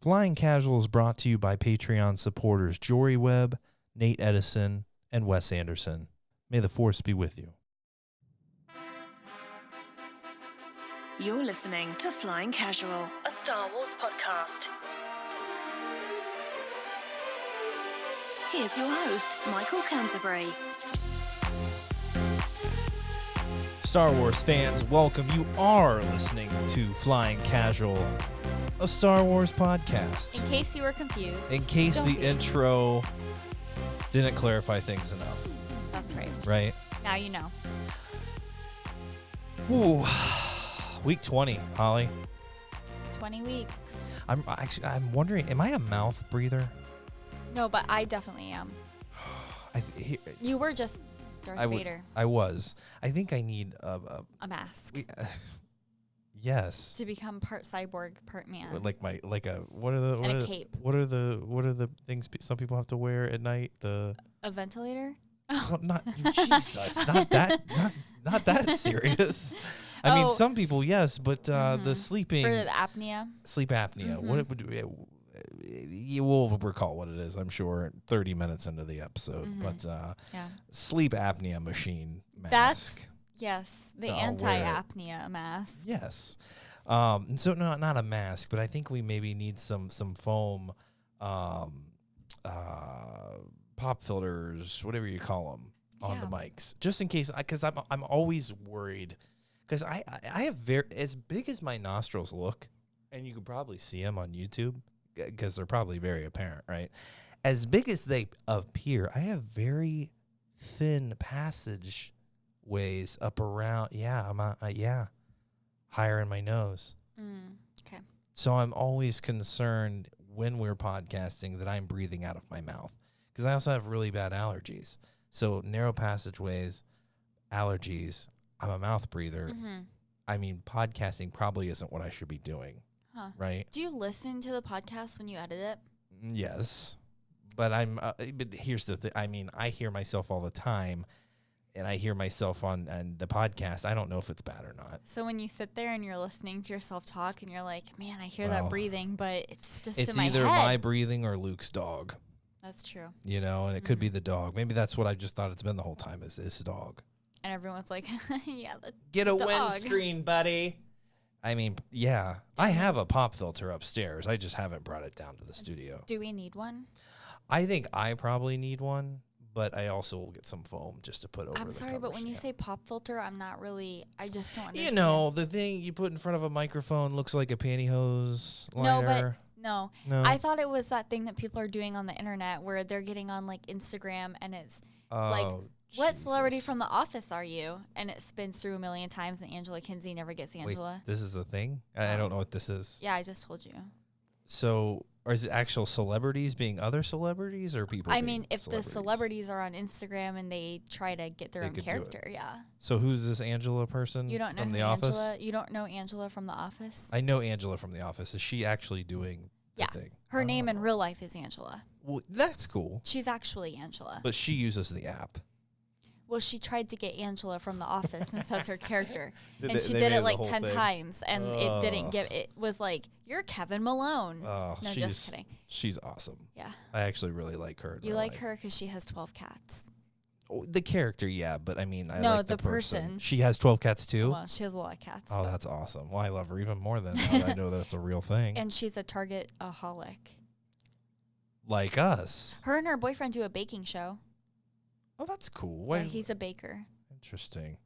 Flying Casual is brought to you by Patreon supporters Jory Webb, Nate Edison, and Wes Anderson. May the Force be with you. You're listening to Flying Casual, a Star Wars podcast. Here's your host, Michael Canterbury. Star Wars fans, welcome. You are listening to Flying Casual, a Star Wars podcast. In case you were confused. In case the intro didn't clarify things enough. That's right. Right? Now you know. Ooh. Week 20, Holly. 20 weeks. I'm wondering, am I a mouth breather? No, but I definitely am. You were just Darth Vader. I was. I think I need a mask. Yes. To become part cyborg, part man. What are the cape. What are the things some people have to wear at night? A ventilator? Well, Jesus, not that serious. I mean, some people, yes, but the sleeping for the apnea. Sleep apnea. Mm-hmm. What it would you will recall what it is, I'm sure, 30 minutes into the episode. Mm-hmm. But sleep apnea machine mask. The anti-apnea mask. Yes. And so not a mask, but I think we maybe need some foam, pop filters, whatever you call them, on the mics, just in case. Because I'm always worried, because I have as big as my nostrils look, and you could probably see them on YouTube, because they're probably very apparent, right? As big as they appear, I have very thin passageways up around. Higher in my nose. Okay. So I'm always concerned when we're podcasting that I'm breathing out of my mouth, because I also have really bad allergies. So narrow passageways, allergies. I'm a mouth breather. Mm-hmm. I mean, podcasting probably isn't what I should be doing. Huh. Right? Do you listen to the podcast when you edit it? Yes. But but here's the thing. I mean, I hear myself all the time, and I hear myself on the podcast. I don't know if it's bad or not. So when you sit there and you're listening to yourself talk, and you're like, man, I hear that breathing, but it's just in my head. It's either my breathing or Luke's dog. That's true. You know, and it could be the dog. Maybe that's what I just thought it's been the whole time, is this dog. And everyone's like, yeah, get a windscreen, buddy. I mean, yeah. I have a pop filter upstairs. I just haven't brought it down to the studio. Do we need one? I think I probably need one, but I also will get some foam just to put over the I'm sorry, but when you say pop filter, I'm not really, I just don't understand. You know, the thing you put in front of a microphone looks like a pantyhose liner. No. I thought it was that thing that people are doing on the internet where they're getting on like Instagram and it's like, what celebrity from The Office are you? And it spins through a million times and Angela Kinsey never gets Angela. Wait, this is a thing? I don't know what this is. Yeah, I just told you. So, or is it actual celebrities being other celebrities or people? I mean, if the celebrities are on Instagram and they try to get their own character, yeah. So who's this Angela person from The Office? You don't know Angela from The Office? I know Angela from The Office. Is she actually doing the thing? Her name in real life is Angela. Well, that's cool. She's actually Angela. But she uses the app. Well, she tried to get Angela from The Office since that's her character. And she did it like 10 times, and it didn't give it was like, you're Kevin Malone. Oh, no, just kidding. She's awesome. Yeah. I actually really like her. You like her because she has 12 cats. Oh, the character, yeah, but I mean, I no, like the person. She has 12 cats too? Well, she has a lot of cats. Oh, that's awesome. Well, I love her even more than I know that's a real thing. And she's a Target-aholic. Like us. Her and her boyfriend do a baking show. Oh, that's cool. Yeah, he's a baker. Interesting.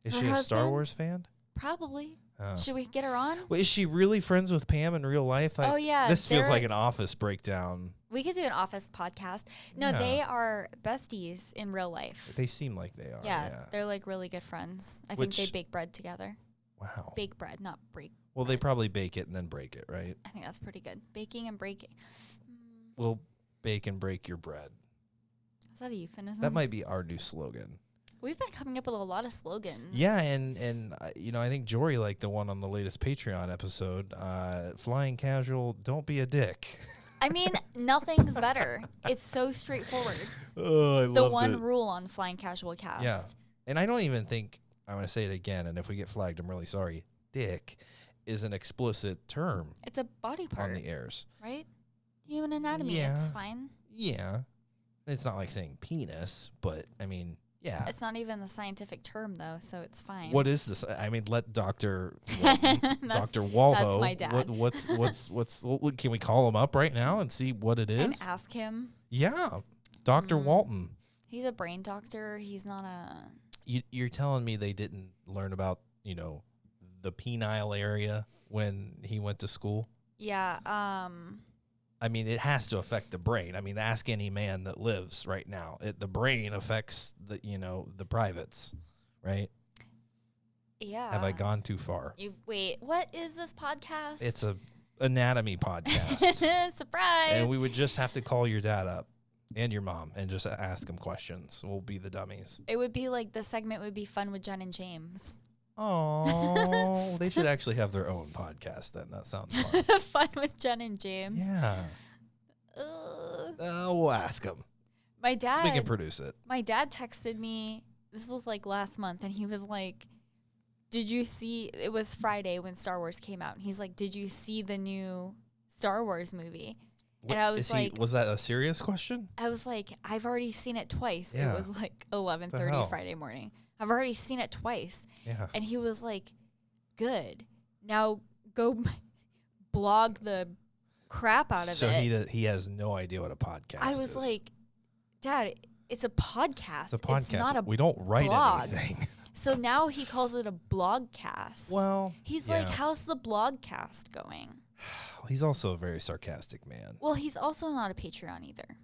Is she a Star Wars fan? Probably. Oh. Should we get her on? Well, is she really friends with Pam in real life? Yeah. This feels like an Office breakdown. We could do an Office podcast. No, they are besties in real life. They seem like they are. Yeah. They're like really good friends. I think they bake bread together. Wow. Bake bread, not break. Well, they probably bake it and then break it, right? I think that's pretty good. Baking and breaking. We'll bake and break your bread. Is that a euphemism? That might be our new slogan. We've been coming up with a lot of slogans. Yeah, and you know, I think Jory liked the one on the latest Patreon episode. Flying Casual, don't be a dick. I mean, nothing's better. It's so straightforward. Oh, I love it. The one rule on Flying Casual Cast. Yeah, and I don't even think, I'm going to say it again, and if we get flagged, I'm really sorry, dick, is an explicit term. It's a body part. On the airs. Right? Human anatomy, it's fine. Yeah. It's not like saying penis, but, I mean, yeah. It's not even the scientific term, though, so it's fine. What is this? I mean, let Dr. Dr. Walho. That's my dad. What's can we call him up right now and see what it is? And ask him. Yeah. Dr. Walton. He's a brain doctor. He's not a... You're telling me they didn't learn about, the penile area when he went to school? Yeah. I mean, it has to affect the brain. I mean, ask any man that lives right now. The brain affects the privates, right? Yeah. Have I gone too far? Wait, what is this podcast? It's a anatomy podcast. Surprise. And we would just have to call your dad up and your mom and just ask them questions. We'll be the dummies. It would be like the segment would be Fun with Jen and James. Oh, they should actually have their own podcast then. That sounds fun. Fun with Jen and James. Yeah. We'll ask them. My dad. We can produce it. My dad texted me. This was like last month, and he was like, "Did you see?" It was Friday when Star Wars came out, and he's like, "Did you see the new Star Wars movie?" What, and I was like, was that a serious question? I was like, I've already seen it twice. Yeah. It was like 11:30 Friday morning. I've already seen it twice. Yeah. And he was like, good. Now go blog the crap out of it. So he has no idea what a podcast is. I was like, Dad, it's a podcast. It's a podcast. It's not a we don't write blog. anything. So now he calls it a blogcast. Well, he's like, how's the blogcast going? He's also a very sarcastic man. Well, he's also not a Patreon either.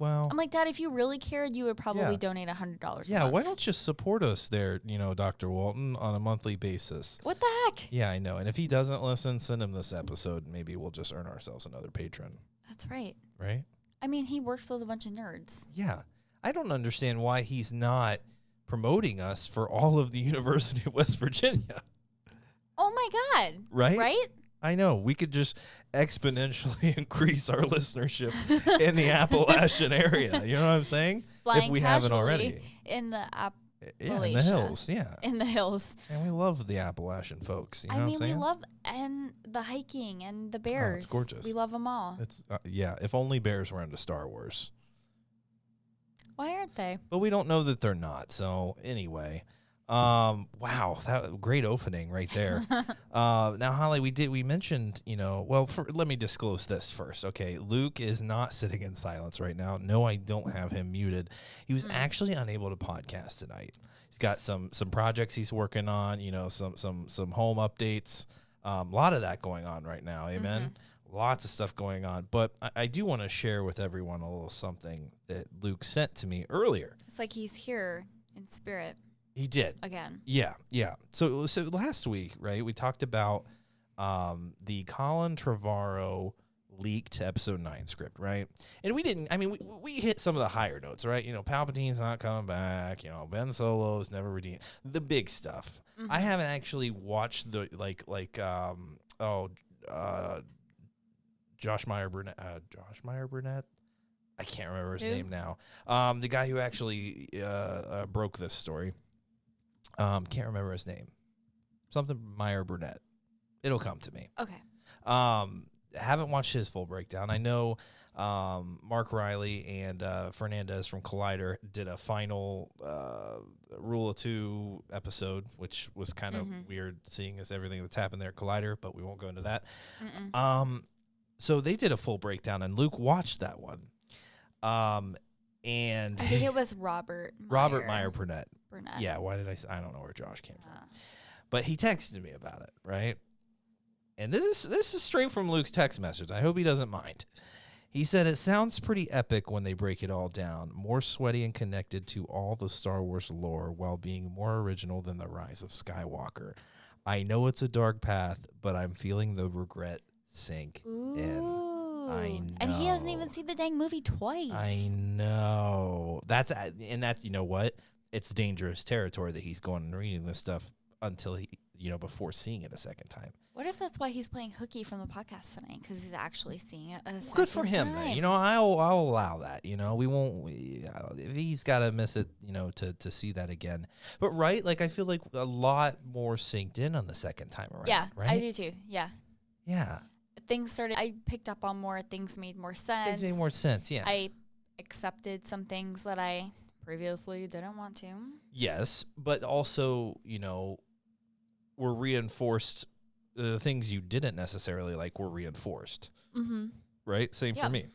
Well, I'm like, Dad, if you really cared, you would probably donate $100. Yeah, why don't you support us there, Dr. Walton, on a monthly basis? What the heck? Yeah, I know. And if he doesn't listen, send him this episode. Maybe we'll just earn ourselves another patron. That's right. Right? I mean, he works with a bunch of nerds. Yeah. I don't understand why he's not promoting us for all of the University of West Virginia. Oh, my God. Right? Right? I know. We could just exponentially increase our listenership in the Appalachian area. You know what I'm saying? Flying if we haven't already. In the Yeah, in the hills. Yeah. In the hills. And we love the Appalachian folks. You know I mean, what I'm saying? we love and the hiking and the bears. Oh, it's gorgeous. We love them all. It's if only bears were into Star Wars. Why aren't they? But we don't know that they're not. So anyway, wow, that great opening right there. Now, Holly, we mentioned, let me disclose this first. Okay, Luke is not sitting in silence right now. No, I don't have him muted. He was actually unable to podcast tonight. He's got some projects he's working on. Some home updates. A lot of that going on right now. Amen. Mm-hmm. Lots of stuff going on. But I do want to share with everyone a little something that Luke sent to me earlier. It's like he's here in spirit. He did. Again. Yeah. So last week, right, we talked about the Collin Trevorrow leaked episode 9 script, right? And we hit some of the higher notes, right? Palpatine's not coming back. Ben Solo's never redeemed. The big stuff. Mm-hmm. I haven't actually watched the Josh Meyer Burnett. I can't remember his name now. The guy who actually broke this story. Can't remember his name. Something Meyer Burnett. It'll come to me. Okay. Haven't watched his full breakdown. I know Mark Riley and Fernandez from Collider did a final Rule of 2 episode, which was kind of weird seeing as everything that's happened there at Collider, but we won't go into that. So they did a full breakdown, and Luke watched that one. And I think it was Robert Meyer Burnett. Yeah, why did I don't know where Josh came from. But he texted me about it, right? And this is straight from Luke's text message. I hope he doesn't mind. He said, it sounds pretty epic when they break it all down, more sweaty and connected to all the Star Wars lore while being more original than The Rise of Skywalker. I know it's a dark path, but I'm feeling the regret sink in. I know. And he hasn't even seen the dang movie twice. I know. That's you know what? It's dangerous territory that he's going and reading this stuff until he, before seeing it a second time. What if that's why he's playing hooky from the podcast tonight? Because he's actually seeing it. Good for him, then. You know, I'll allow that. You know, we won't. If he's got to miss it, you know, to see that again. But right, like I feel like a lot more synced in on the second time around. Yeah, right? I do too. Yeah. Yeah. Things started. I picked up on more. Things made more sense. Things made more sense. Yeah. I accepted some things that I previously didn't want to. Yes, but also, you know, were reinforced. The things you didn't necessarily like were reinforced. Mm-hmm. Right? Same for me.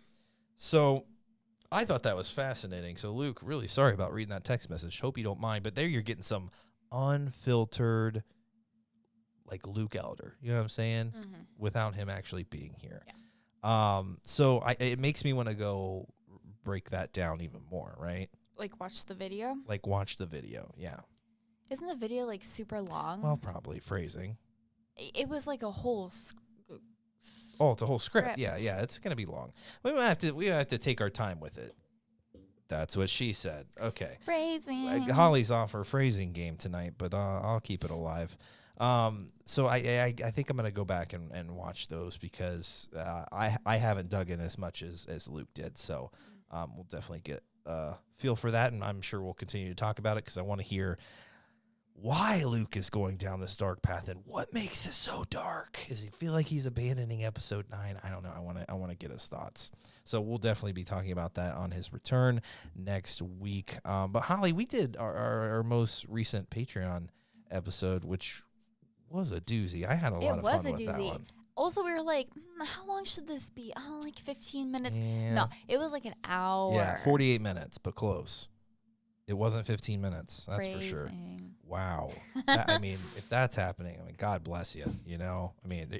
So I thought that was fascinating. So, Luke, really sorry about reading that text message. Hope you don't mind. But there you're getting some unfiltered, like Luke Elder. You know what I'm saying? Mm-hmm. Without him actually being here. Yeah. So it makes me want to go break that down even more, right? Like watch the video? Like watch the video, yeah. Isn't the video like super long? Well, probably phrasing. It was like a whole. It's a whole script. Yeah, it's gonna be long. We have to take our time with it. That's what she said. Okay. Phrasing. Holly's off her phrasing game tonight, but I'll keep it alive. So I think I'm gonna go back and watch those because I haven't dug in as much as Luke did. So we'll definitely get feel for that, and I'm sure we'll continue to talk about it because I want to hear why Luke is going down this dark path and what makes it so dark. Does he feel like he's abandoning episode 9? I don't know. I want to get his thoughts. So we'll definitely be talking about that on his return next week. But Holly, we did our most recent Patreon episode, which was a doozy. I had a lot of fun with that one. Also, we were like, how long should this be? Oh, like 15 minutes. Yeah. No, it was like an hour. Yeah, 48 minutes, but close. It wasn't 15 minutes, that's for sure. Wow. I mean, if that's happening, I mean, God bless you, you know? I mean,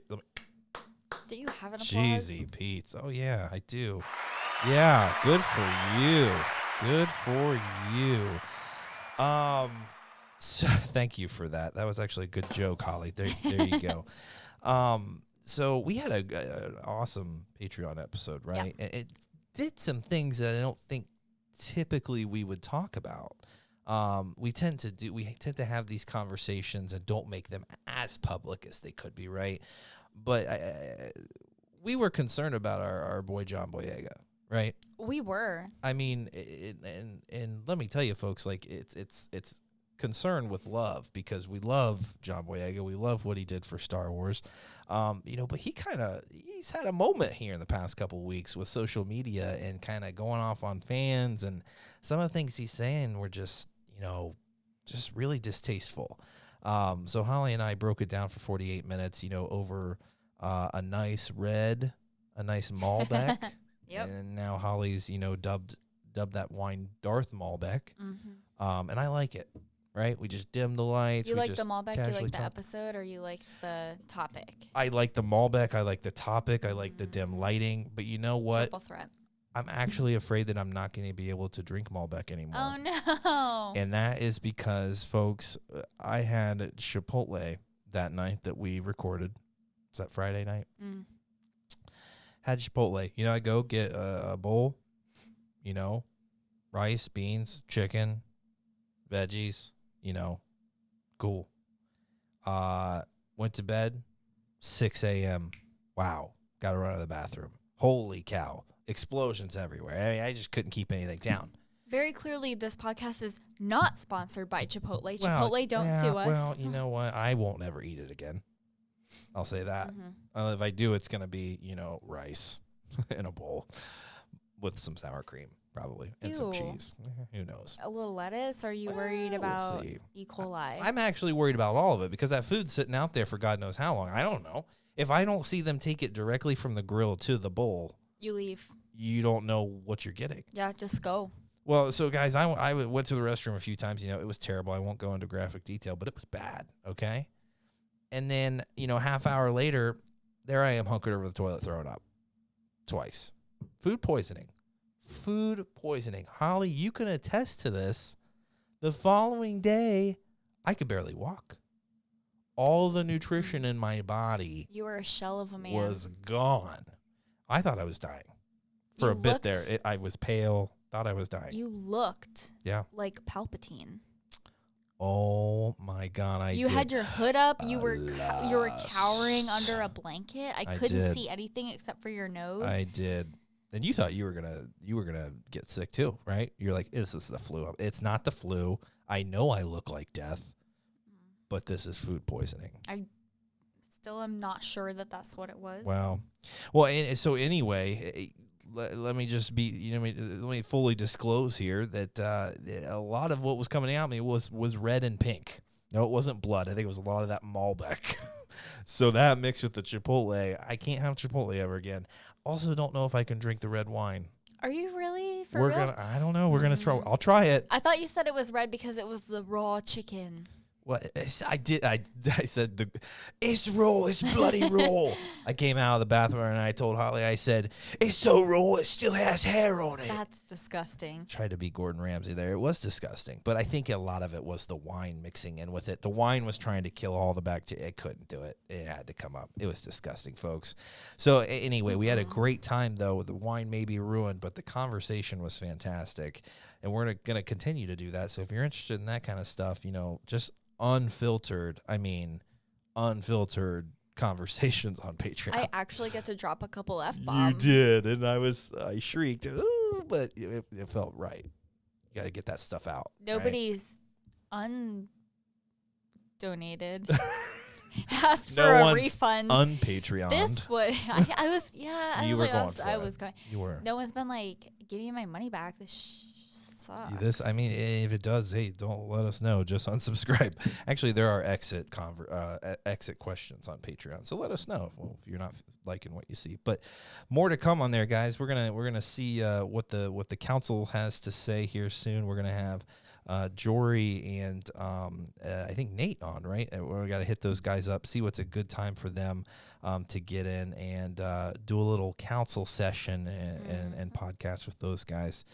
do you have an applause? Cheesy Pete's. Oh, yeah, I do. Yeah, good for you. Good for you. So, thank you for that. That was actually a good joke, Holly. There you go. So we had an awesome Patreon episode, right? Yeah. It did some things that I don't think typically we would talk about. We tend to have these conversations and don't make them as public as they could be, right? But we were concerned about our boy John Boyega, right? We were. I mean, and let me tell you, folks, like it's concern with love because we love John Boyega. We love what he did for Star Wars. You know, but he's had a moment here in the past couple of weeks with social media and kind of going off on fans, and some of the things he's saying were just, you know, just really distasteful. So Holly and I broke it down for 48 minutes, you know, over a nice Malbec. Yep. And now Holly's, you know, dubbed that wine Darth Malbec. Mm-hmm. And I like it. Right? We just dimmed the lights. You like the Malbec? You like the episode, or you liked the topic? I like the Malbec. I like the topic. I like the dim lighting. But you know what? Triple threat. I'm actually afraid that I'm not going to be able to drink Malbec anymore. Oh, no. And that is because, folks, I had Chipotle that night that we recorded. Was that Friday night? Mm. Had Chipotle. You know, I go get a bowl, you know, rice, beans, chicken, veggies. You know, cool. Went to bed, 6 a.m. Wow. Got to run to the bathroom. Holy cow. Explosions everywhere. I mean, I just couldn't keep anything down. Very clearly, this podcast is not sponsored by Chipotle. Chipotle, don't sue us. Well, you know what? I won't ever eat it again. I'll say that. Mm-hmm. If I do, it's going to be, you know, rice in a bowl with some sour cream. Probably. And some cheese. Who knows? A little lettuce? Are you worried about E. coli? I'm actually worried about all of it because that food's sitting out there for God knows how long. I don't know. If I don't see them take it directly from the grill to the bowl, you leave. You don't know what you're getting. Yeah, just go. Well, so guys, I went to the restroom a few times. You know, it was terrible. I won't go into graphic detail, but it was bad. Okay. And then, you know, half hour later, there I am hunkered over the toilet throwing up twice. Food poisoning. Holly, you can attest to this. The following day, I could barely walk. All the nutrition in my body you were a shell of a man. Was gone. I thought I was dying. For a bit there, I was pale, thought I was dying. You looked like Palpatine. Oh my God! You had your hood up. You were cowering under a blanket. I couldn't see anything except for your nose. I did. And you thought you were gonna get sick too, right? You're like, this is the flu. It's not the flu. I know I look like death, but this is food poisoning. I still am not sure that that's what it was. Wow. Well, so anyway, let me just be, let me fully disclose here that a lot of what was coming out of me was red and pink. No, it wasn't blood. I think it was a lot of that Malbec. So that mixed with the Chipotle, I can't have Chipotle ever again. Also, don't know if I can drink the red wine. Are you really? For real? I don't know. We're gonna try. I'll try it. I thought you said it was red because it was the raw chicken. Well, I did. I said it's raw. It's bloody raw. I came out of the bathroom and I told Holly. I said it's so raw. It still has hair on it. That's disgusting. Tried to be Gordon Ramsay there. It was disgusting, but I think a lot of it was the wine mixing in with it. The wine was trying to kill all the bacteria. It couldn't do it. It had to come up. It was disgusting, folks. So anyway, we had a great time though. The wine may be ruined, but the conversation was fantastic, and we're going to continue to do that. So if you're interested in that kind of stuff, just unfiltered conversations on Patreon. I actually get to drop a couple F-bombs. You did, and I shrieked, ooh, but it felt right. You got to get that stuff out. Nobody's undonated. Asked for a refund. Unpatreoned. This would I was You were going for it. I was going. You were. No one's been like, give me my money back. This sucks. If it does, hey, don't let us know. Just unsubscribe. Actually, there are exit questions on Patreon, so let us know if you're not liking what you see. But more to come on there, guys. We're gonna see what the council has to say here soon. We're gonna have Jory and I think Nate on, right? We got to hit those guys up, see what's a good time for them to get in and do a little council session and podcast with those guys.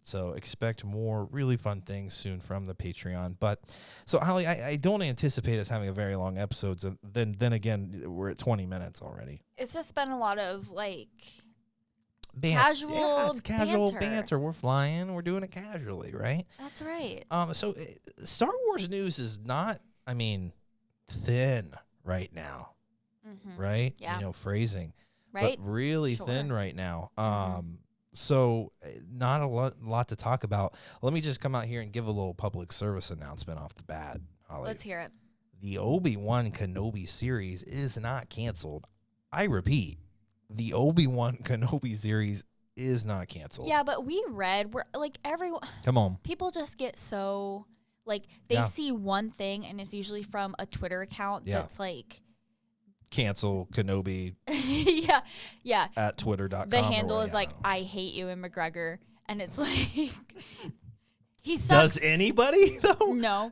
So expect more really fun things soon from the Patreon. But so Holly, I don't anticipate us having a very long episodes. And then again, we're at 20 minutes already. It's just been a lot of Casual it's casual banter. We're flying. We're doing it casually, right? That's right. So Star Wars news is not, thin right now, right? Yeah. Phrasing, right? But really thin right now. So not a lot to talk about. Let me just come out here and give a little public service announcement off the bat, Holly. Let's hear it. The Obi-Wan Kenobi series is not canceled. I repeat. The Obi-Wan Kenobi series is not canceled. Yeah, but we're everyone. Come on. People just get so they see one thing and it's usually from a Twitter account that's cancel Kenobi. yeah. At twitter.com. The handle is I hate you in McGregor, and it's he sucks. Does anybody though? No,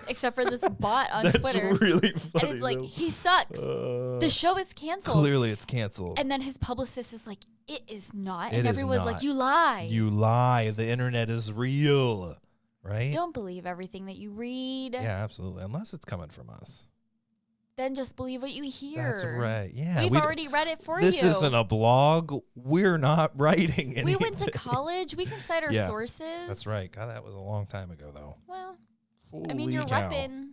except for this bot on That's Twitter. Really funny. And it's he sucks. The show is canceled. Clearly, it's canceled. And then his publicist is like, "It is not," It and is everyone's not. like, "You lie. You lie. The internet is real, right?" Don't believe everything that you read. Yeah, absolutely. Unless it's coming from us. Then just believe what you hear. That's right. Yeah, We've already read it for This you. isn't a blog. We're not writing anything. We went to college. We can cite our sources. That's right. God, that was a long time ago, though. Well, Holy you're cow. repping.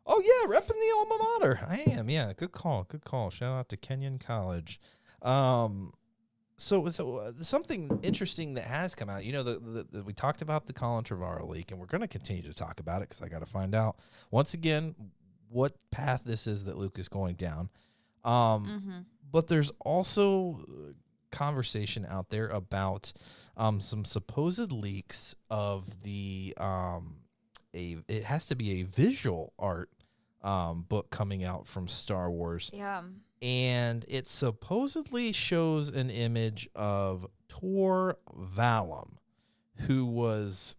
Oh, yeah, repping the alma mater. I am, yeah. Good call. Shout out to Kenyon College. So something interesting that has come out. We talked about the Collin Trevorrow leak, and we're going to continue to talk about it because I got to find out, once again, what path this is that Luke is going down. But there's also conversation out there about some supposed leaks of the it has to be a visual art book coming out from Star Wars. Yeah. And it supposedly shows an image of Tor Valum, who was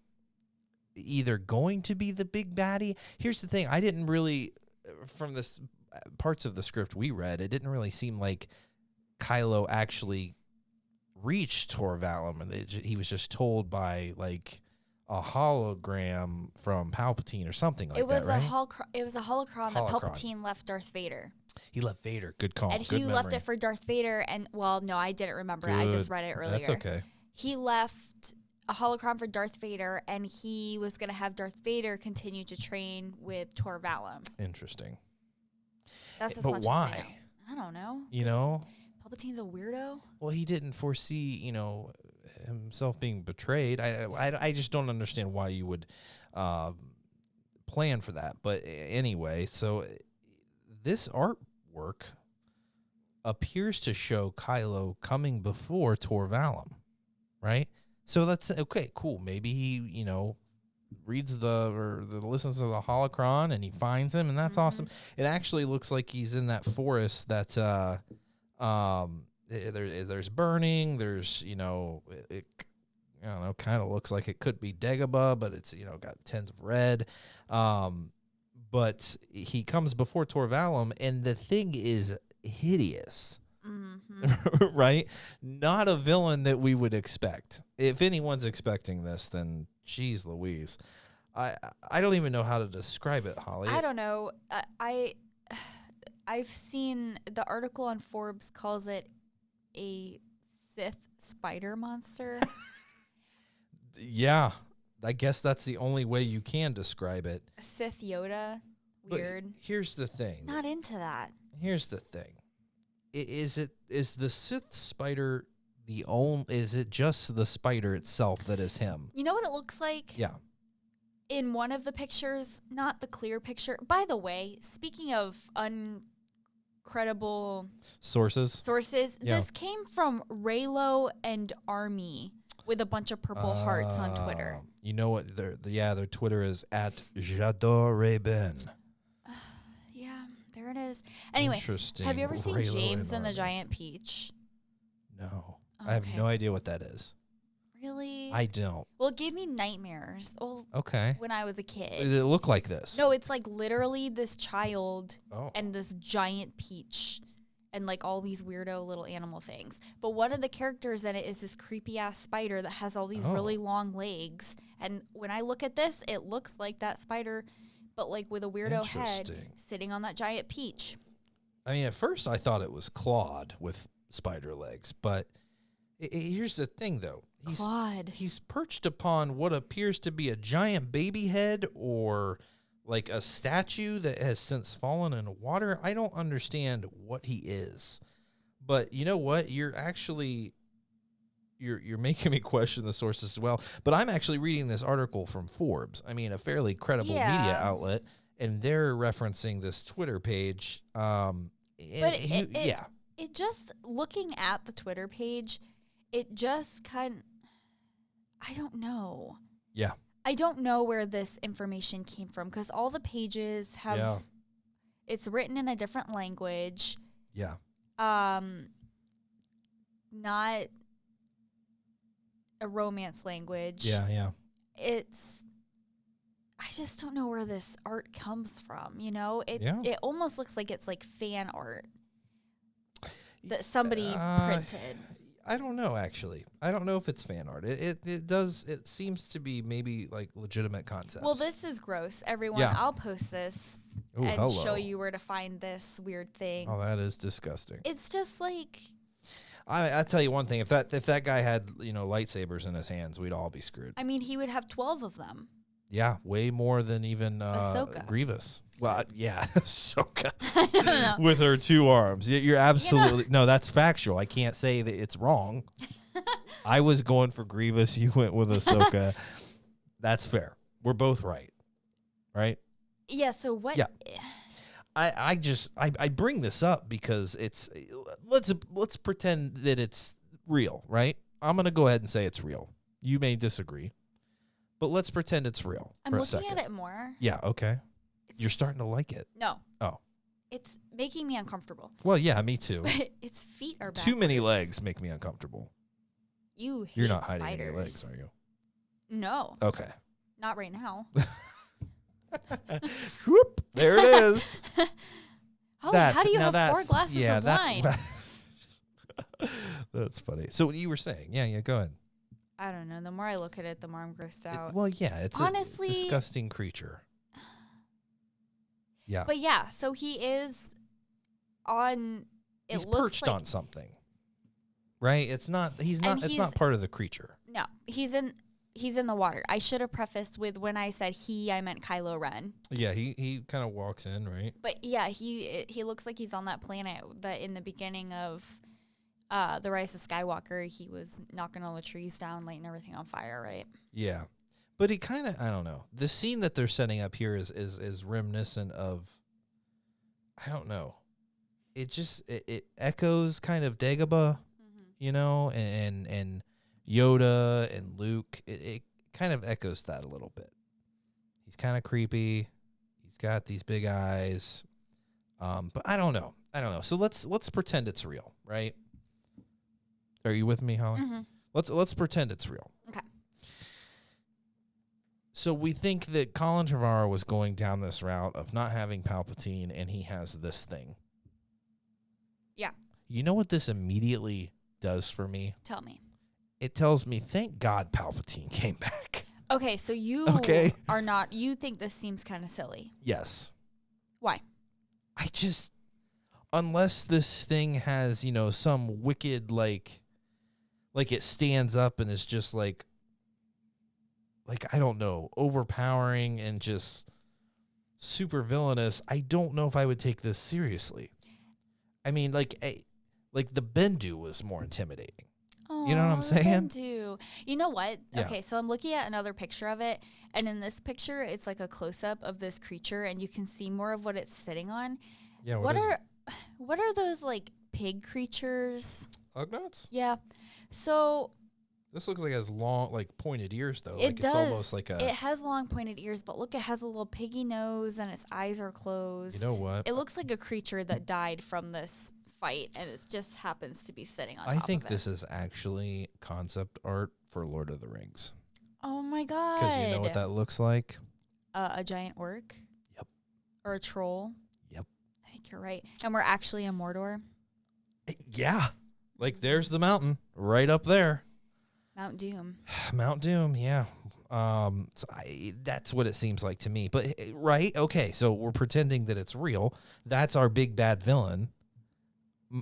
either going to be the big baddie. Here's the thing. I didn't really, from this parts of the script we read, it didn't really seem like Kylo actually reached Tor Valum. And he was just told by a hologram from Palpatine or something like that, right? It was a holocron that Palpatine left Darth Vader. He left Vader. Good call. And he left it for Darth Vader. And, no, I didn't remember it. I just read it earlier. That's okay. He left a holocron for Darth Vader, and he was going to have Darth Vader continue to train with Tor Valum. Interesting. That's as but much why? As they know. I don't know. You know? Palpatine's a weirdo. Well, he didn't foresee, himself being betrayed. I just don't understand why you would plan for that. But anyway, so this artwork appears to show Kylo coming before Tor Valum, right? So that's okay, cool. Maybe he, reads listens to the holocron and he finds him, and that's awesome. It actually looks like he's in that forest that there's burning. There's it I don't know, kind of looks like it could be Dagobah, but it's got tons of red. But he comes before Tor Valum, and the thing is hideous. Right? Not a villain that we would expect. If anyone's expecting this, then geez Louise. I don't even know how to describe it, Holly. I don't know. I've seen the article on Forbes calls it a Sith spider monster. Yeah. I guess that's the only way you can describe it. Sith Yoda. Weird. But here's the thing. Not into that. Here's the thing. Is the Sith spider is it just the spider itself that is him? You know what it looks like? Yeah. In one of the pictures, not the clear picture. By the way, speaking of uncredible sources, yeah. This came from Raylo and Army with a bunch of purple hearts on Twitter. You know what? Their Twitter is @JadorRayben. There it is. Anyway, have you ever seen Raylo James and the Giant Peach? No. Okay. I have no idea what that is. Really? I don't. Well, it gave me nightmares. Okay. When I was a kid. Did it look like this? No, it's like literally this child Oh. and this giant peach and like all these weirdo little animal things. But one of the characters in it is this creepy ass spider that has all these really long legs. And when I look at this, it looks like that spider, but like with a weirdo head sitting on that giant peach. I mean, at first I thought it was Claude with spider legs, but here's the thing, though. He's perched upon what appears to be a giant baby head or like a statue that has since fallen in the water. I don't understand what he is. But you know what? You're making me question the sources as well. But I'm actually reading this article from Forbes. I mean, a fairly credible media outlet, and they're referencing this Twitter page. It just, looking at the Twitter page, it just kind of, I don't know. Yeah. I don't know where this information came from because all the pages have, it's written in a different language. Yeah. Not a romance language. Yeah. I just don't know where this art comes from, It almost looks like it's like fan art that somebody printed. I don't know, actually. I don't know if it's fan art. It seems to be maybe like legitimate concepts. Well, this is gross. Everyone, I'll post this show you where to find this weird thing. Oh, that is disgusting. It's just like, I tell you one thing, if that guy had, lightsabers in his hands, we'd all be screwed. I mean, he would have 12 of them. Yeah, way more than even Grievous. Well, yeah, Ahsoka. I don't know. With her 2 arms. You're absolutely... No, that's factual. I can't say that it's wrong. I was going for Grievous. You went with Ahsoka. That's fair. We're both right. Right? Yeah, so what... Yeah. I bring this up because it's... Let's pretend that it's real, right? I'm going to go ahead and say it's real. You may disagree. But let's pretend it's real. I'm looking at it more. Yeah, okay. You're starting to like it. No. Oh. It's making me uncomfortable. Well, yeah, me too. Its feet are backwards. Too many legs make me uncomfortable. You're not hiding any legs, are you? No. Okay. Not right now. Whoop! There it is. Holy, how do you have 4 glasses of wine? That's funny. So what you were saying? Yeah, go ahead. I don't know. The more I look at it, the more I'm grossed out. It's honestly a disgusting creature. Yeah. But yeah, so he is on. He's perched on something, right? It's not. It's not part of the creature. No, he's in. he's in the water. I should have prefaced with when I said I meant Kylo Ren. Yeah, he kind of walks in, right? But yeah, he looks like he's on that planet that in the beginning of The Rise of Skywalker, he was knocking all the trees down, lighting everything on fire, right? Yeah. But he kind of, I don't know. The scene that they're setting up here is reminiscent of, I don't know. It echoes kind of Dagobah, you know, and Yoda and Luke. It kind of echoes that a little bit. He's kind of creepy. He's got these big eyes. But I don't know. So let's pretend it's real, right? Are you with me, Holly? Mm-hmm. Let's pretend it's real. Okay. So we think that Collin Trevorrow was going down this route of not having Palpatine, and he has this thing. Yeah. You know what this immediately does for me? Tell me. It tells me, thank God Palpatine came back. Okay, so you are not, you think this seems kind of silly. Yes. Why? Unless this thing has, you know, some wicked, like it stands up and is just like, I don't know, overpowering and just super villainous, I don't know if I would take this seriously. I mean, like the Bendu was more intimidating. Oh, you know what I'm saying? Bendu. You know what? Yeah. Okay, so I'm looking at another picture of it, and in this picture, it's like a close-up of this creature, and you can see more of what it's sitting on. Yeah. What are those like pig creatures? Ugnaughts? Yeah. So This looks like it has long, like pointed ears, though. it does. It's almost like It has long pointed ears, but look, it has a little piggy nose, and its eyes are closed. You know what? It looks like a creature that died from this fight, and it just happens to be sitting on top I think of it. this is actually concept art for Lord of the Rings. Oh my god! Because you know what that looks like? A giant orc. Yep. Or a troll. Yep. I think you're right. And we're actually in Mordor. Yeah. Like there's the mountain right up there. Mount Doom. Mount Doom, yeah. That's what it seems like to me. But right, okay, so we're pretending that it's real. That's our big bad villain.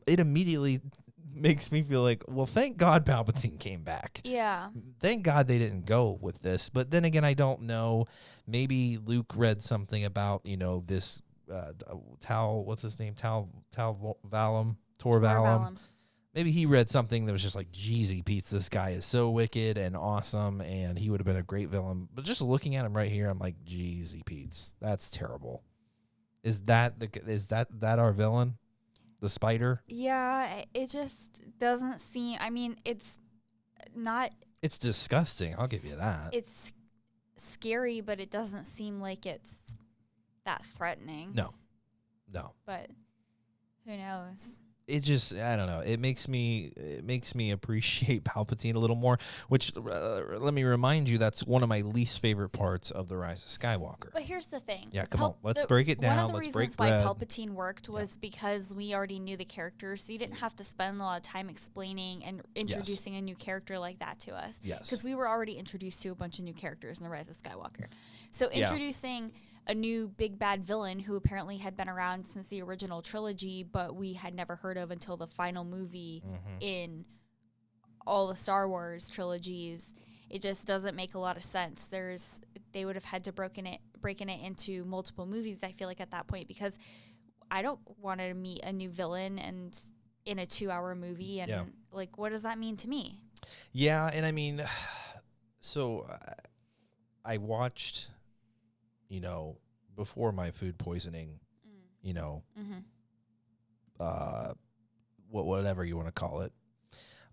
It immediately makes me feel like, well, thank God Palpatine came back. Yeah. Thank God they didn't go with this. But then again, I don't know. Maybe Luke read something about, you know, this what's his name? Tor Valum. Tor Valum. Maybe he read something that was just like, Jeezy Pete's, this guy is so wicked and awesome, and he would have been a great villain. But just looking at him right here, I'm like, Jeezy Pete's, that's terrible. Is that our villain? The spider? Yeah, it just doesn't seem. I mean, it's not. It's disgusting. I'll give you that. It's scary, but it doesn't seem like it's that threatening. No. But who knows? It just, I don't know. It makes me appreciate Palpatine a little more, which, let me remind you, that's one of my least favorite parts of The Rise of Skywalker. But here's the thing. Yeah, come on. Let's break it down. One of the reasons why Palpatine worked was because we already knew the character, so you didn't have to spend a lot of time explaining and introducing a new character like that to us. Yes. Because we were already introduced to a bunch of new characters in The Rise of Skywalker. So introducing a new big bad villain who apparently had been around since the original trilogy, but we had never heard of until the final movie in all the Star Wars trilogies. It just doesn't make a lot of sense. They would have had to breaking it into multiple movies, I feel like, at that point, because I don't want to meet a new villain and in a 2-hour movie, and like, what does that mean to me? Yeah, and I mean, so I watched, you know, before my food poisoning, you know, whatever you want to call it,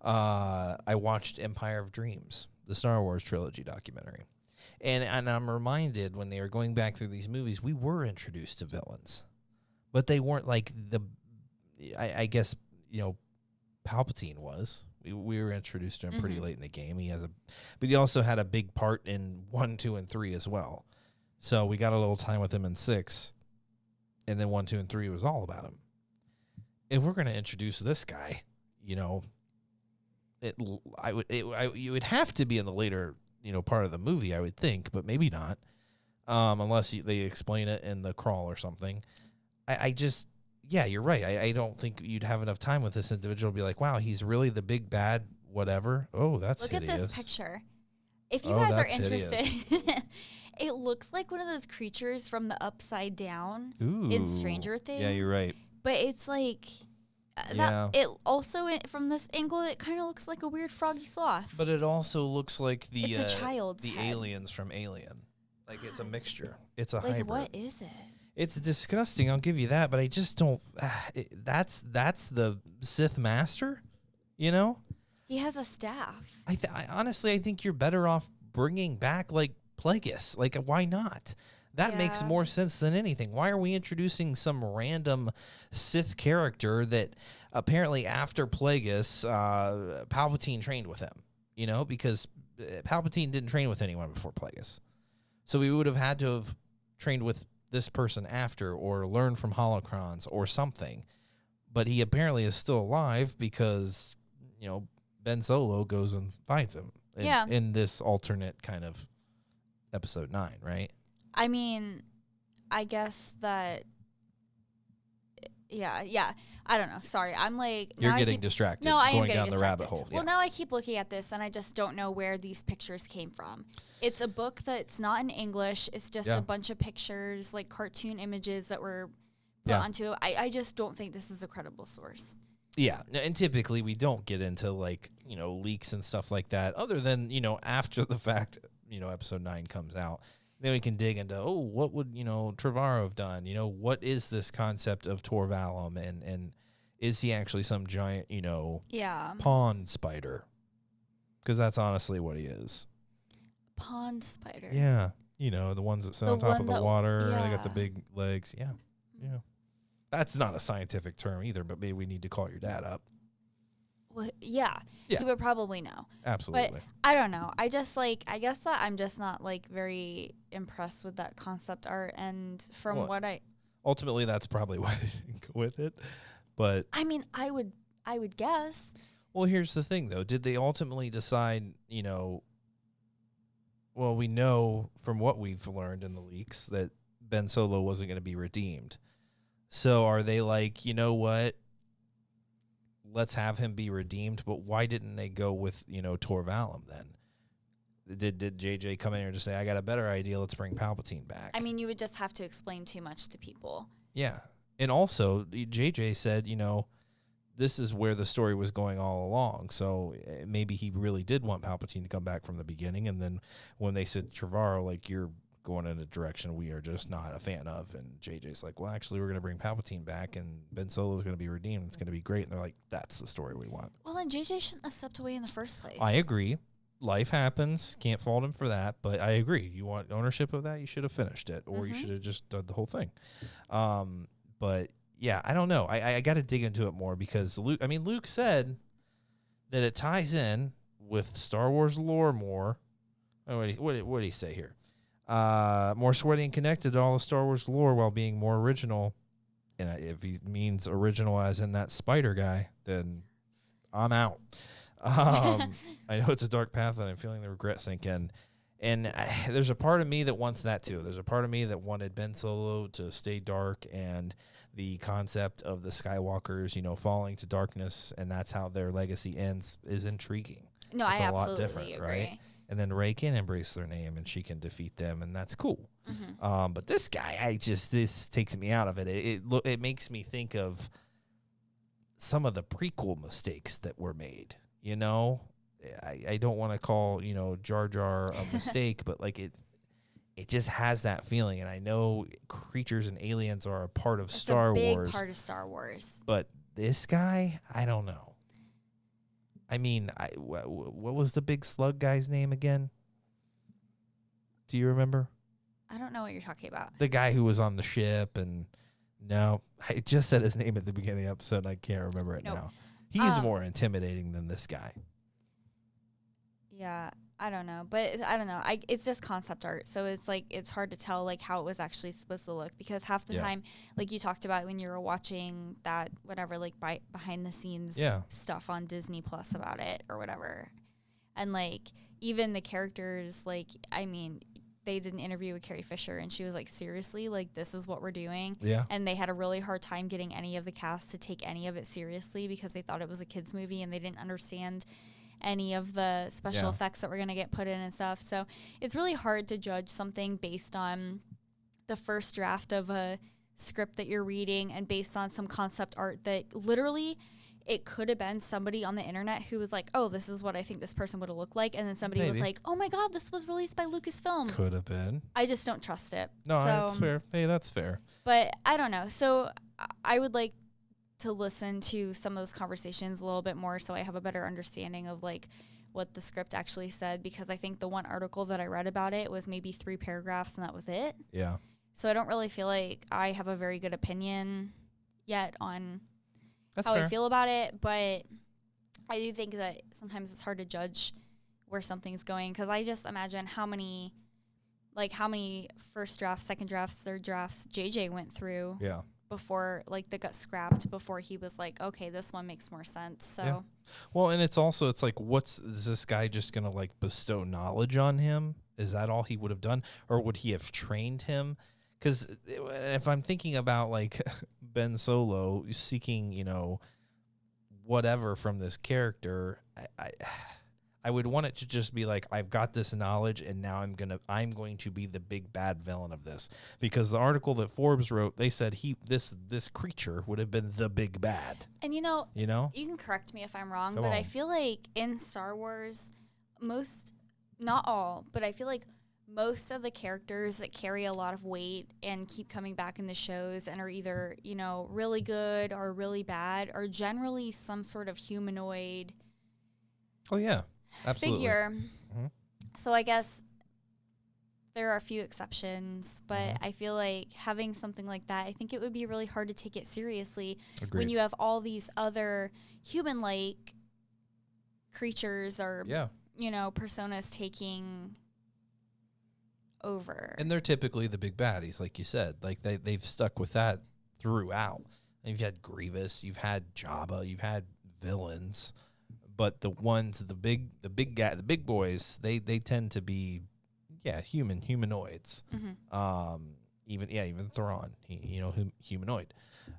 I watched Empire of Dreams, the Star Wars trilogy documentary. And I'm reminded when they were going back through these movies, we were introduced to villains, but they weren't like I guess, you know, Palpatine was. We were introduced to him pretty late in the game. But he also had a big part in 1, 2, and 3 as well. So we got a little time with him in 6, and then 1, 2, and 3 was all about him. If we're going to introduce this guy, you know, you would have to be in the later, you know, part of the movie, I would think, but maybe not, unless they explain it in the crawl or something. Yeah, you're right. I don't think you'd have enough time with this individual to be like, wow, he's really the big bad whatever. Oh, that's Look hideous. at this picture. If you guys are interested, it looks like one of those creatures from the Upside Down in Stranger Things. Yeah, you're right. But it's like it also from this angle it kind of looks like a weird froggy sloth. But it also looks like it's a child's head. Aliens from Alien. Like it's a mixture. It's a hybrid. What is it? It's disgusting. I'll give you that, but I just don't. That's the Sith Master, you know. He has a staff. I honestly, I think you're better off bringing back like Plagueis. Like, why not? That makes more sense than anything. Why are we introducing some random Sith character that apparently after Plagueis, Palpatine trained with him? You know, because Palpatine didn't train with anyone before Plagueis. So we would have had to have trained with this person after or learned from holocrons or something. But he apparently is still alive because, you know, Ben Solo goes and finds him in this alternate kind of episode 9, right? I mean, I guess that, yeah. I don't know. Sorry. I'm like... You're getting distracted. No, I am going getting down the rabbit hole. Well, now I keep looking at this, and I just don't know where these pictures came from. It's a book that's not in English. It's just a bunch of pictures, like cartoon images that were put onto it. I just don't think this is a credible source. Yeah, and typically we don't get into, like, you know, leaks and stuff like that, other than, you know, after the fact, you know, episode 9 comes out. Then we can dig into, what would, you know, Trevorrow have done? You know, what is this concept of Tor Valum? And is he actually some giant, you know, pond spider? Because that's honestly what he is. Pond spider. Yeah. You know, the ones that sit on top of the water. They got the big legs. Yeah. Yeah. That's not a scientific term either, but maybe we need to call your dad up. Well, yeah, he would probably know. Absolutely. But I don't know. I just I guess that I'm just not like very impressed with that concept art. And from ultimately, that's probably why they didn't go with it. But I mean, I would guess. Well, here's the thing, though. Did they ultimately decide, you know, well, we know from what we've learned in the leaks that Ben Solo wasn't going to be redeemed. So are they like, you know what? Let's have him be redeemed, but why didn't they go with, you know, Tor Valum then? Did JJ come in here and just say, I got a better idea, let's bring Palpatine back? I mean, you would just have to explain too much to people. Yeah. And also, JJ said, you know, this is where the story was going all along. So maybe he really did want Palpatine to come back from the beginning. And then when they said, Trevorrow, like, you're going in a direction we are just not a fan of, and JJ's like, well, actually, we're going to bring Palpatine back, and Ben Solo is going to be redeemed. It's going to be great. And they're like, that's the story we want. Well, then JJ shouldn't have stepped away in the first place. I agree. Life happens. Can't fault him for that. But I agree. You want ownership of that, you should have finished it, or you should have just done the whole thing. But yeah, I don't know. I got to dig into it more because Luke said that it ties in with Star Wars lore more. What did he say here? More sweaty and connected to all the Star Wars lore while being more original. And if he means original as in that spider guy, then I'm out. I know it's a dark path, and I'm feeling the regret sink in. And there's a part of me that wants that too. There's a part of me that wanted Ben Solo to stay dark, and the concept of the Skywalkers, you know, falling to darkness, and that's how their legacy ends, is intriguing. No, it's I a lot absolutely different, agree. Right? And then Rey can embrace their name, and she can defeat them, and that's cool. But this guy, this takes me out of it. It makes me think of some of the prequel mistakes that were made. You know, I don't want to call, you know, Jar Jar a mistake, but like it just has that feeling. And I know creatures and aliens are a part of Star Wars. It's a big part of Star Wars. But this guy, I don't know. I mean, what was the big slug guy's name again? Do you remember? I don't know what you're talking about. The guy who was on the ship, and no, I just said his name at the beginning of the episode, and I can't remember it now. He's more intimidating than this guy. Yeah, I don't know. But I don't know. It's just concept art. So it's like, it's hard to tell like how it was actually supposed to look, because half the time, like you talked about when you were watching that, whatever, like behind the scenes stuff on Disney Plus about it or whatever. And like, even the characters, like, I mean, they did an interview with Carrie Fisher, and she was like, seriously, like, this is what we're doing. Yeah. And they had a really hard time getting any of the cast to take any of it seriously because they thought it was a kid's movie and they didn't understand any of the special effects that we're going to get put in and stuff. So it's really hard to judge something based on the first draft of a script that you're reading and based on some concept art that literally it could have been somebody on the internet who was like, oh, this is what I think this person would have looked like. And then somebody was like, oh my God, this was released by Lucasfilm. Could have been. I just don't trust it. No, that's fair. Hey, that's fair. But I don't know. So I would like to listen to some of those conversations a little bit more so I have a better understanding of like what the script actually said, because I think the one article that I read about it was maybe 3 paragraphs and that was it. Yeah. So I don't really feel like I have a very good opinion yet on That's how fair. I feel about it, but I do think that sometimes it's hard to judge where something's going, because I just imagine how many first drafts, second drafts, third drafts JJ went through before, like, that got scrapped before he was like, okay, this one makes more sense. So, well, and it's like, is this guy just going to like bestow knowledge on him? Is that all he would have done? Or would he have trained him? Because if I'm thinking about like Ben Solo seeking, whatever from this character, I would want it to just be like, I've got this knowledge, and now I'm going to be the big bad villain of this. Because the article that Forbes wrote, they said this creature would have been the big bad. And you can correct me if I'm wrong, but I feel like in Star Wars, not all, but I feel like most of the characters that carry a lot of weight and keep coming back in the shows and are either, really good or really bad are generally some sort of humanoid figure. Mm-hmm. So I guess there are a few exceptions, but I feel like having something like that, I think it would be really hard to take it seriously when you have all these other human-like creatures or, personas taking over. And they're typically the big baddies, like you said. Like they've stuck with that throughout. And you've had Grievous, you've had Jabba, you've had villains, but the big boys, they tend to be humanoids. Mm-hmm. Even Thrawn, humanoid.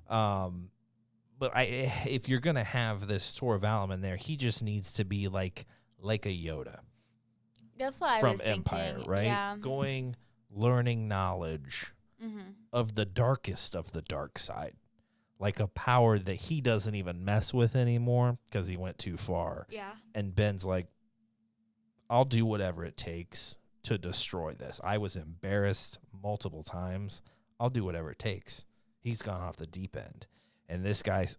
But if you're gonna have this Tor Valum in there, he just needs to be like a Yoda. That's what from I was Empire, thinking. right? Yeah. Learning knowledge of the darkest of the dark side, like a power that he doesn't even mess with anymore because he went too far. Yeah. And Ben's like, I'll do whatever it takes to destroy this. I was embarrassed multiple times. I'll do whatever it takes. He's gone off the deep end. And this guy's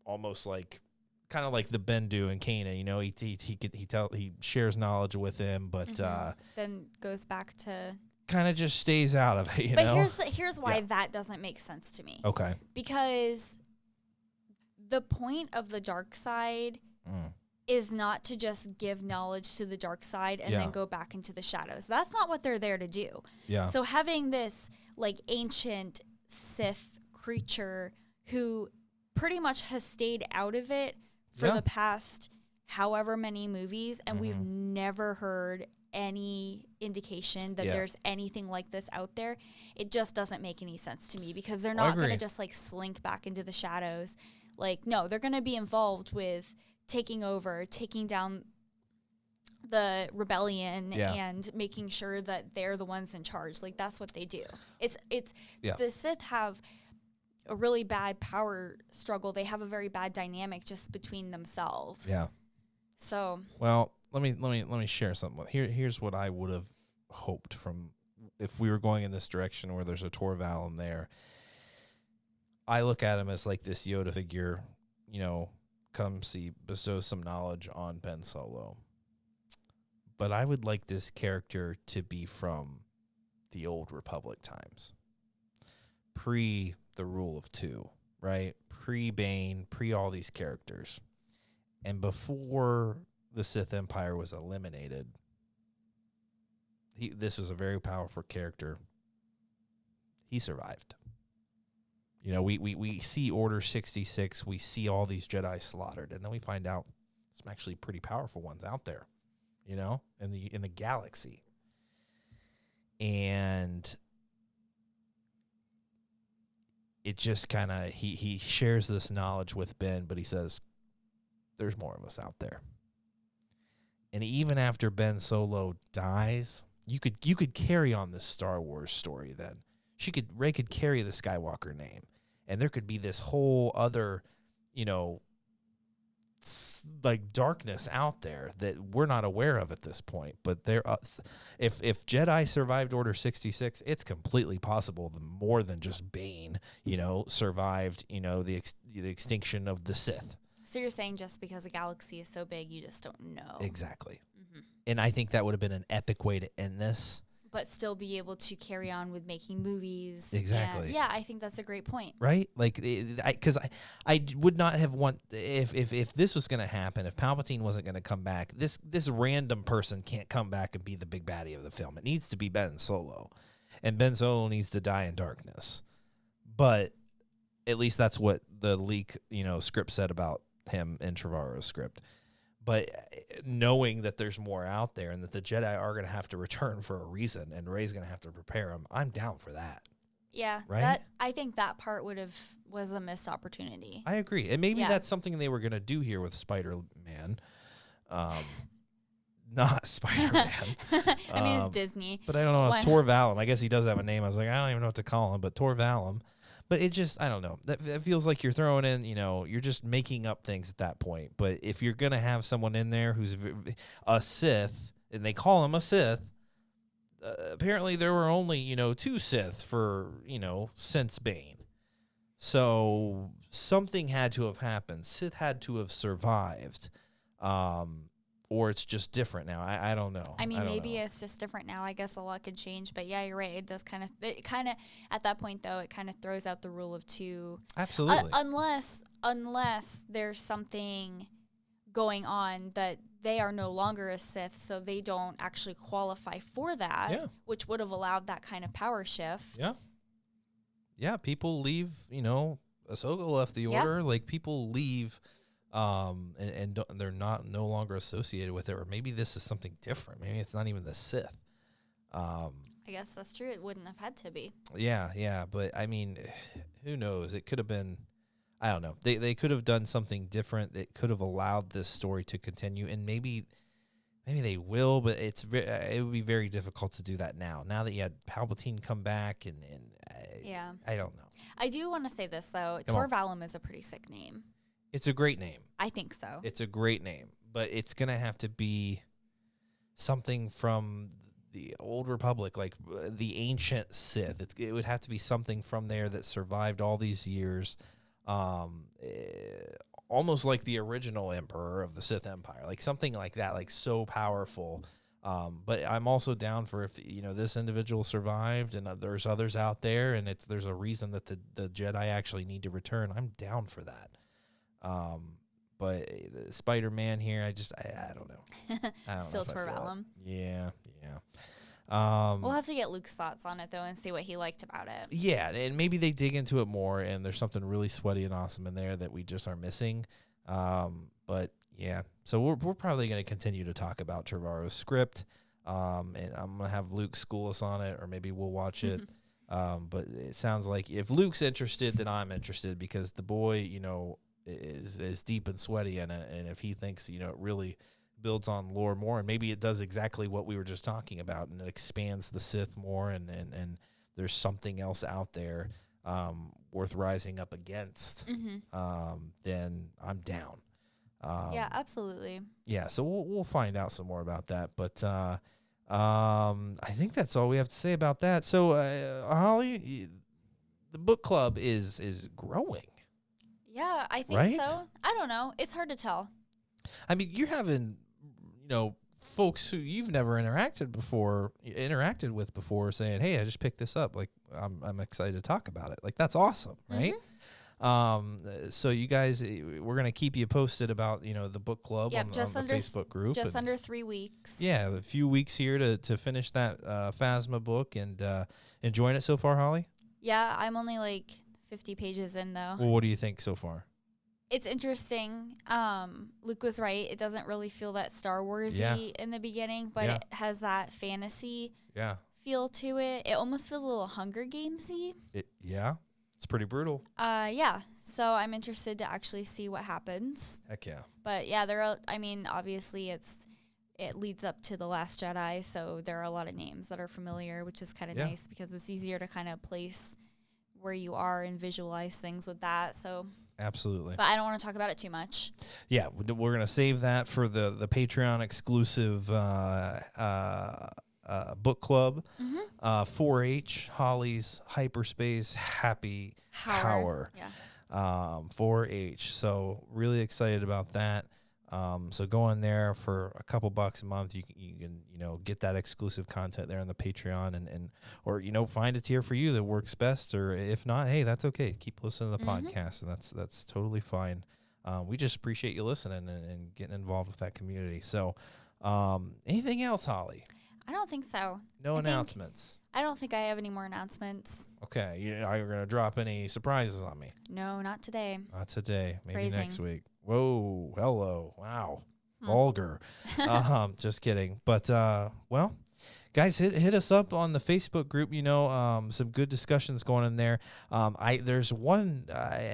almost like, kind of like the Bendu and Kana, he shares knowledge with him, but then goes back to kind of just stays out of it, But here's why that doesn't make sense to me. Okay. Because the point of the dark side is not to just give knowledge to the dark side and then go back into the shadows. That's not what they're there to do. Yeah. So having this like ancient Sith creature who pretty much has stayed out of it for the past however many movies, and we've never heard any indication that there's anything like this out there. It just doesn't make any sense to me, because they're not going to just like slink back into the shadows. Like, no, they're going to be involved with taking over, taking down the rebellion and making sure that they're the ones in charge. Like, that's what they do. It's the Sith have a really bad power struggle. They have a very bad dynamic just between themselves. Yeah. So, well, let me share something. Here's what I would have hoped from if we were going in this direction where there's a Tor Valum there. I look at him as like this Yoda figure, bestows some knowledge on Ben Solo. But I would like this character to be from the old Republic times. Pre the Rule of Two, right? Pre-Bane, pre all these characters. And before the Sith Empire was eliminated, this was a very powerful character. He survived. We see Order 66, we see all these Jedi slaughtered, and then we find out some actually pretty powerful ones out there, in the galaxy. And it just kind of, he shares this knowledge with Ben, but he says, there's more of us out there. And even after Ben Solo dies, you could carry on this Star Wars story then. Rey could carry the Skywalker name. And there could be this whole other, like darkness out there that we're not aware of at this point. But there, if Jedi survived Order 66, it's completely possible that more than just Bane, survived, the extinction of the Sith. So you're saying just because the galaxy is so big, you just don't know. Exactly. And I think that would have been an epic way to end this. But still be able to carry on with making movies. Exactly. Yeah, I think that's a great point. Right? Like, because I would not have if this was going to happen, if Palpatine wasn't going to come back, this random person can't come back and be the big baddie of the film. It needs to be Ben Solo. And Ben Solo needs to die in darkness. But at least that's what the leak, script said about him in Trevorrow's script. But knowing that there's more out there and that the Jedi are going to have to return for a reason and Rey's going to have to prepare them, I'm down for that. Yeah, right. I think that part was a missed opportunity. I agree, and maybe that's something they were going to do here with Spider-Man, not Spider-Man. I mean, it's Disney, but I don't know. Tor Valum. I guess he does have a name. I was like, I don't even know what to call him, but Tor Valum. But it just, I don't know. That feels like you're throwing in, you're just making up things at that point. But if you're going to have someone in there who's a Sith, and they call him a Sith, apparently there were only, 2 Sith for, since Bane. So something had to have happened. Sith had to have survived. Or it's just different now. I don't know. I mean, maybe it's just different now. I guess a lot could change. But yeah, you're right. It does kind of, at that point, though, it kind of throws out the rule of 2. Absolutely. Unless there's something going on that they are no longer a Sith, so they don't actually qualify for that, which would have allowed that kind of power shift. Yeah. Yeah, people leave, Ahsoka left the Order. Like, people leave... and they're no longer associated with it, or maybe this is something different. Maybe it's not even the Sith. I guess that's true. It wouldn't have had to be. Yeah, but I mean, who knows? It could have been. I don't know. They could have done something different that could have allowed this story to continue, and maybe they will. But it would be very difficult to do that now. Now that you had Palpatine come back, and I don't know. I do want to say this though. Tor Valum is a pretty sick name. It's a great name. I think so. It's a great name, but it's going to have to be something from the Old Republic, like the ancient Sith. It would have to be something from there that survived all these years, almost like the original Emperor of the Sith Empire, like something like that, like so powerful. But I'm also down for if, this individual survived and there's others out there and there's a reason that the Jedi actually need to return. I'm down for that. But Spider-Man here, I don't know. Still Tor Valum. Yeah. We'll have to get Luke's thoughts on it, though, and see what he liked about it. Yeah, and maybe they dig into it more, and there's something really sweaty and awesome in there that we just are missing. But, yeah, so we're probably going to continue to talk about Trevorrow's script, and I'm going to have Luke school us on it, or maybe we'll watch it. But it sounds like if Luke's interested, then I'm interested, because the boy, is deep and sweaty in it, and if he thinks it really builds on lore more, and maybe it does exactly what we were just talking about, and it expands the Sith more, and there's something else out there worth rising up against, then I'm down. Yeah, absolutely. Yeah, so we'll find out some more about that, but I think that's all we have to say about that. So Holly, the book club is growing. Yeah, I think so. I don't know. It's hard to tell. I mean, you're having, folks who you've never interacted with before saying, "Hey, I just picked this up. Like, I'm excited to talk about it." Like, that's awesome, right? So you guys, we're gonna keep you posted about the book club on the Facebook group. Just under 3 weeks. Yeah, a few weeks here to finish that Phasma book, and enjoying it so far, Holly. Yeah, I'm only like 50 pages in, though. Well, what do you think so far? It's interesting. Luke was right. It doesn't really feel that Star Wars-y in the beginning, but it has that fantasy feel to it. It almost feels a little Hunger Games-y. It's pretty brutal. So I'm interested to actually see what happens. Heck yeah. But yeah, obviously it's it leads up to The Last Jedi, so there are a lot of names that are familiar, which is kind of nice because it's easier to kind of place where you are and visualize things with that. So absolutely. But I don't want to talk about it too much. Yeah, we're going to save that for the Patreon exclusive book club. 4-H, Holly's Hyperspace Happy Hour. Yeah. 4-H. So really excited about that. So go in there for a couple bucks a month. You can get that exclusive content there on the Patreon and or find a tier for you that works best, or if not, hey, that's okay. Keep listening to the podcast, and that's totally fine. We just appreciate you listening and getting involved with that community. So anything else, Holly? I don't think so. No announcements. I don't think I have any more announcements. Okay, are you going to drop any surprises on me? No, not today. Not today. Maybe Phrasing. next week. Whoa, hello, wow, vulgar. Just kidding. But well, guys, hit us up on the Facebook group. Some good discussions going in there. There's one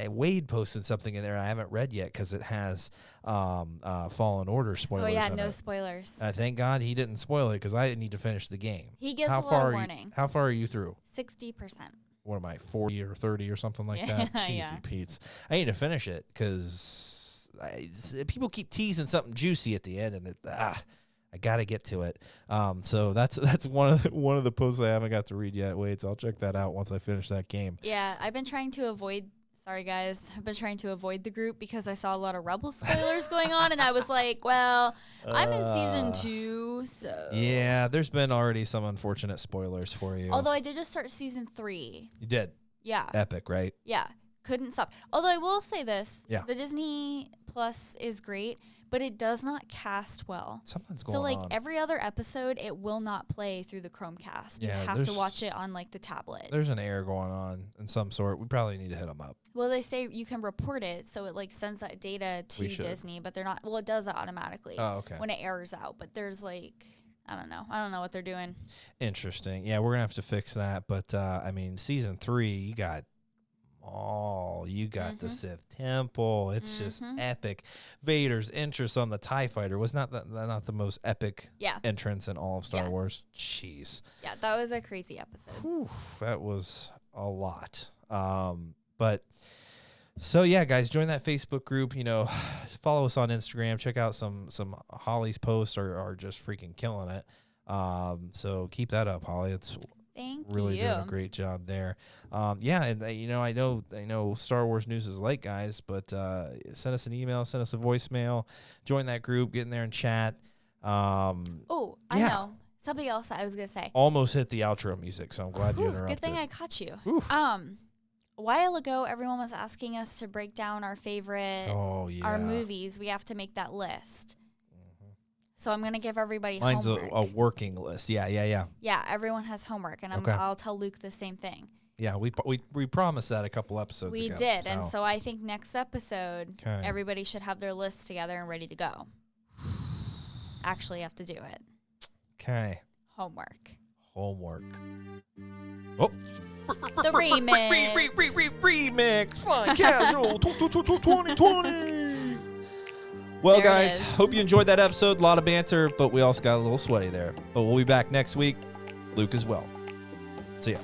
Wade posted something in there I haven't read yet because it has Fallen Order spoilers. Oh yeah, in no it. Spoilers. Thank God he didn't spoil it because I need to finish the game. He gives a little warning. How far are you through? 60%. What am I, 40 or 30 or something like that? Jeezy Pete's. I need to finish it because people keep teasing something juicy at the end, and I got to get to it. So that's one of the posts I haven't got to read yet. Wait, so I'll check that out once I finish that game. Yeah, I've been trying to avoid. Sorry, guys. I've been trying to avoid the group because I saw a lot of Rebel spoilers going on, and I was like, well, I'm in season 2, so. Yeah, there's been already some unfortunate spoilers for you. Although I did just start season 3. You did? Yeah. Epic, right? Yeah. Couldn't stop. Although I will say this. Yeah. The Disney Plus is great, but it does not cast well. Something's going on. So, like, every other episode, it will not play through the Chromecast. Yeah, you have to watch it on, like, the tablet. There's an error going on in some sort. We probably need to hit them up. Well, they say you can report it, so it, like, sends that data to Disney, but they're not. Well, it does that automatically. Oh, okay. When it errors out. But there's, like, I don't know. I don't know what they're doing. Interesting. Yeah, we're going to have to fix that. But, season 3, you got the Sith Temple. It's just epic. Vader's entrance on the TIE Fighter was not the most epic entrance in all of Star Wars. Jeez. Yeah, that was a crazy episode. Whew, that was a lot. But so yeah, guys, join that Facebook group. Follow us on Instagram. Check out some Holly's posts are just freaking killing it. So keep that up, Holly. It's really doing a great job there. And I know Star Wars news is late, guys, but send us an email, send us a voicemail, join that group, get in there and chat. I know. Something else I was going to say. Almost hit the outro music, so I'm glad you interrupted. Good thing I caught you. Oof. A while ago, everyone was asking us to break down our favorite our movies. We have to make that list. So I'm going to give everybody homework. Mine's a working list. Yeah. Yeah, everyone has homework, and I'll tell Luke the same thing. Yeah, we promised that a couple episodes ago. We did, and so I think next episode, everybody should have their list together and ready to go. Actually have to do it. Okay. Homework. Oh. The remix. Remix. Flying Casual 2020. Well, guys, hope you enjoyed that episode. A lot of banter, but we also got a little sweaty there. But we'll be back next week. Luke as well. See ya.